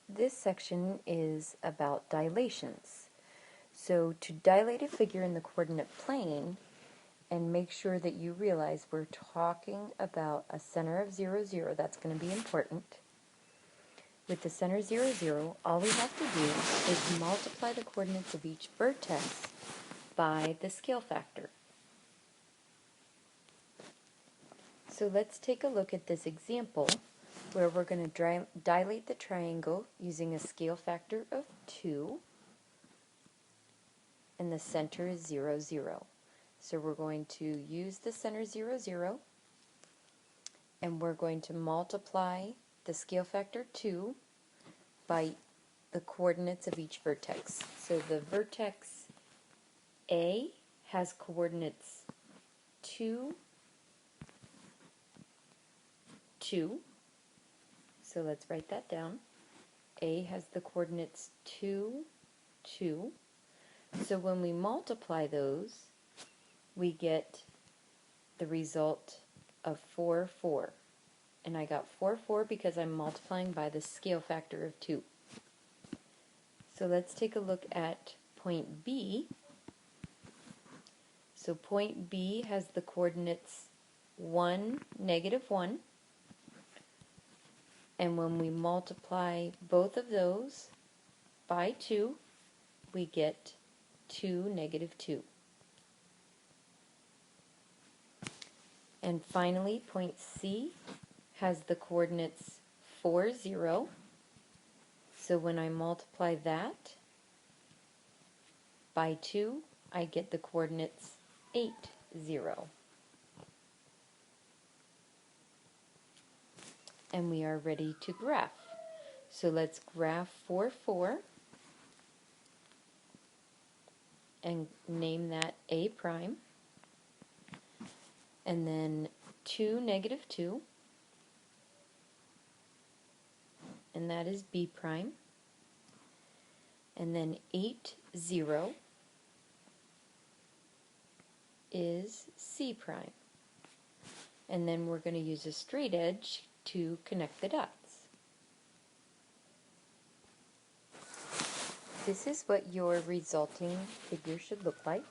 This section is about dilations. So to dilate a figure in the coordinate plane, and make sure that you realize we're talking about a center of 0, 0. That's going to be important. With the center 0, 0, all we have to do is multiply the coordinates of each vertex by the scale factor. So let's take a look at this example where we're going to dilate the triangle using a scale factor of 2, and the center is 0, 0. So we're going to use the center 0, 0, and we're going to multiply the scale factor 2 by the coordinates of each vertex. So the vertex A has coordinates 2, 2. So let's write that down. A has the coordinates 2, 2. So when we multiply those, we get the result of 4, 4. And I got 4, 4 because I'm multiplying by the scale factor of 2. So let's take a look at point B. So point B has the coordinates 1, negative 1. And when we multiply both of those by 2, we get 2, negative 2. And finally, point C has the coordinates 4, 0. So when I multiply that by 2, I get the coordinates 8, 0. And we are ready to graph. So let's graph 4, 4 and name that A prime. And then 2, negative 2, and that is B prime. And then 8, 0 is C prime. And then we're going to use a straight edge to connect the dots. This is what your resulting figure should look like.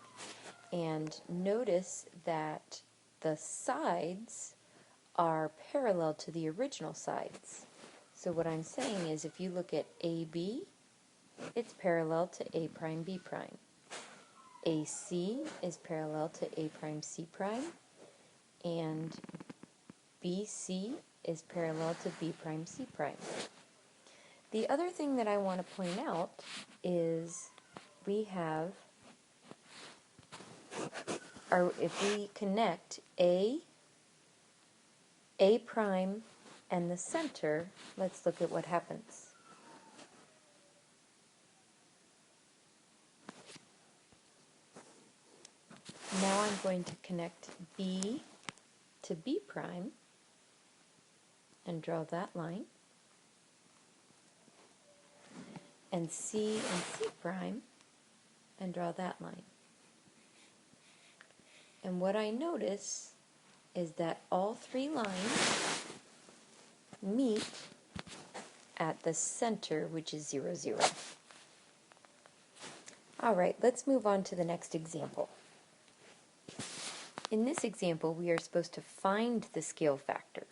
And notice that the sides are parallel to the original sides. So what I'm saying is if you look at AB, it's parallel to A prime B prime. AC is parallel to A prime C prime. And BC is parallel to B prime C prime. The other thing that I want to point out is we have, if we connect A prime, and the center, let's look at what happens. Now I'm going to connect B to B prime and draw that line, and C and C prime and draw that line. And what I notice is that all three lines meet at the center, which is 0, 0. Alright, let's move on to the next example. In this example, we are supposed to find the scale factor.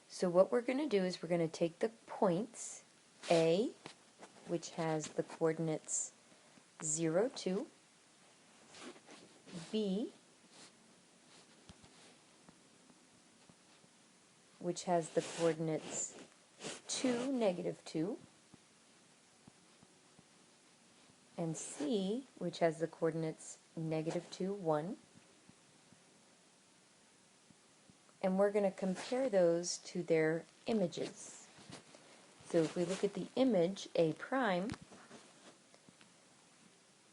So what we're going to do is we're going to take the points A, which has the coordinates 0, 2, B, which has the coordinates 2, negative 2, and C, which has the coordinates negative 2, 1. And we're going to compare those to their images. So if we look at the image A prime,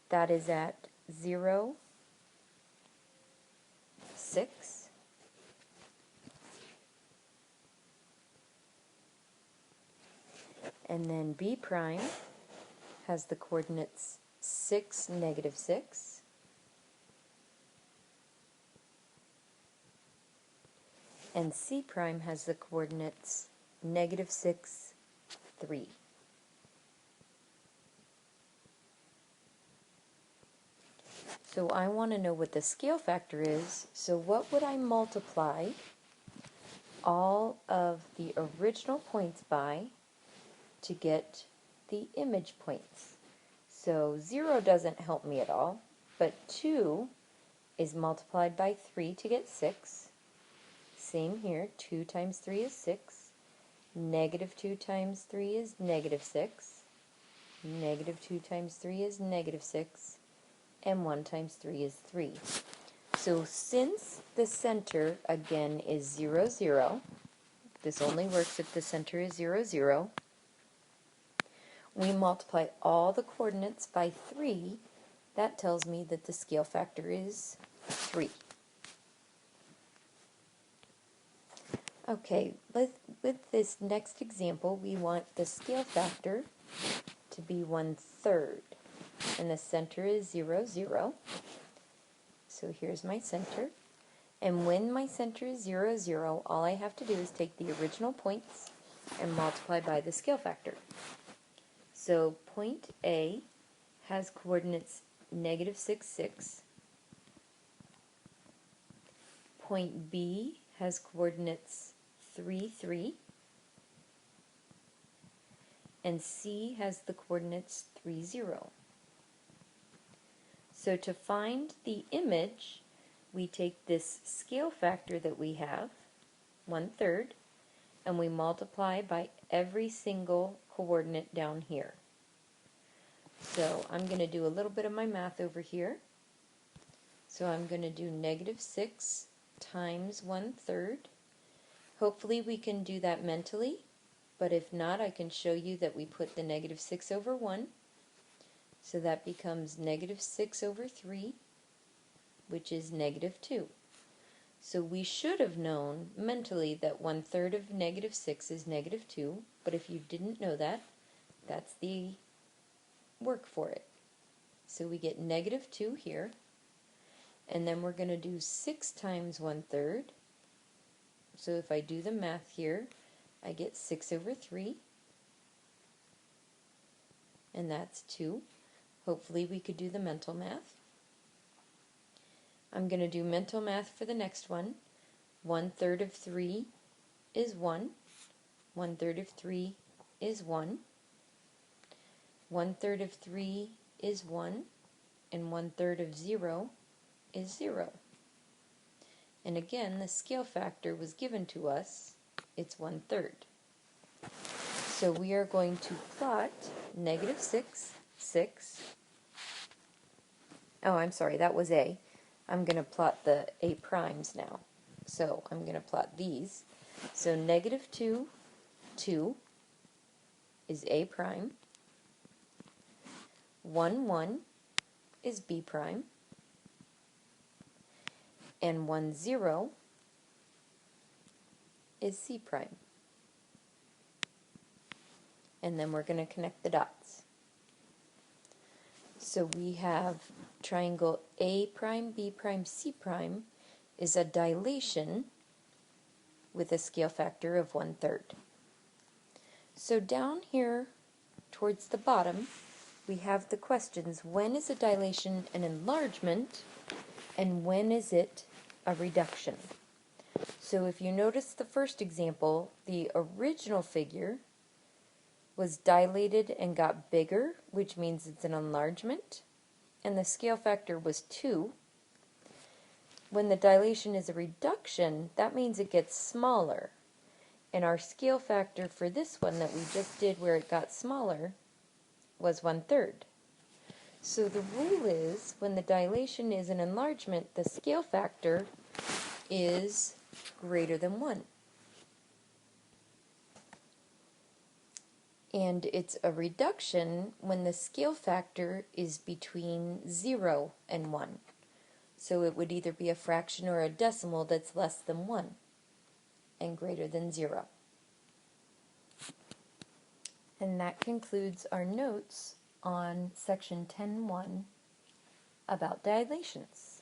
that is at 0, 6, and then B prime has the coordinates 6, negative 6, and C prime has the coordinates negative 6, 3. So I want to know what the scale factor is. So what would I multiply all of the original points by to get the image points? So 0 doesn't help me at all, but 2 is multiplied by 3 to get 6. Same here, 2 times 3 is 6. Negative 2 times 3 is negative 6. Negative 2 times 3 is negative 6. And 1 times 3 is 3. So since the center, again, is 0, 0, this only works if the center is 0, 0, we multiply all the coordinates by 3. That tells me that the scale factor is 3. Okay, with this next example, we want the scale factor to be 1/3. And the center is 0, 0. So here's my center. And when my center is 0, 0, all I have to do is take the original points and multiply by the scale factor. So point A has coordinates negative 6, 6. Point B has coordinates 3, 3. And C has the coordinates 3, 0. So to find the image, we take this scale factor that we have, 1/3, and we multiply by every single coordinate down here. So I'm going to do a little bit of my math over here. So I'm going to do negative 6 times 1/3. Hopefully we can do that mentally, but if not, I can show you that we put the negative 6 over 1. So that becomes negative 6 over 3, which is negative 2. So we should have known mentally that 1/3 of negative 6 is negative 2, but if you didn't know that, that's the work for it. So we get negative 2 here, and then we're going to do 6 times 1/3. So if I do the math here, I get 6 over 3, and that's 2. Hopefully we could do the mental math. I'm going to do mental math for the next one. 1/3 of 3 is 1. 1/3 of 3 is 1. 1/3 of 3 is 1. And 1/3 of 0 is 0. And again, the scale factor was given to us. It's 1/3. So we are going to plot negative 6, 6. Oh, I'm sorry, that was A. I'm going to plot the A primes now. So I'm going to plot these. So negative 2, 2 is A prime. 1, 1 is B prime. And 1, 0 is C prime. And then we're going to connect the dots. So we have triangle A prime, B prime, C prime is a dilation with a scale factor of 1/3. So down here towards the bottom, we have the questions: when is a dilation an enlargement, and when is it a reduction? So if you notice the first example, the original figure was dilated and got bigger, which means it's an enlargement, and the scale factor was 2. When the dilation is a reduction, that means it gets smaller. And our scale factor for this one that we just did where it got smaller was 1/3. So the rule is when the dilation is an enlargement, the scale factor is greater than 1. And it's a reduction when the scale factor is between 0 and 1. So it would either be a fraction or a decimal that's less than 1 and greater than 0. And that concludes our notes on section 10.1 about dilations.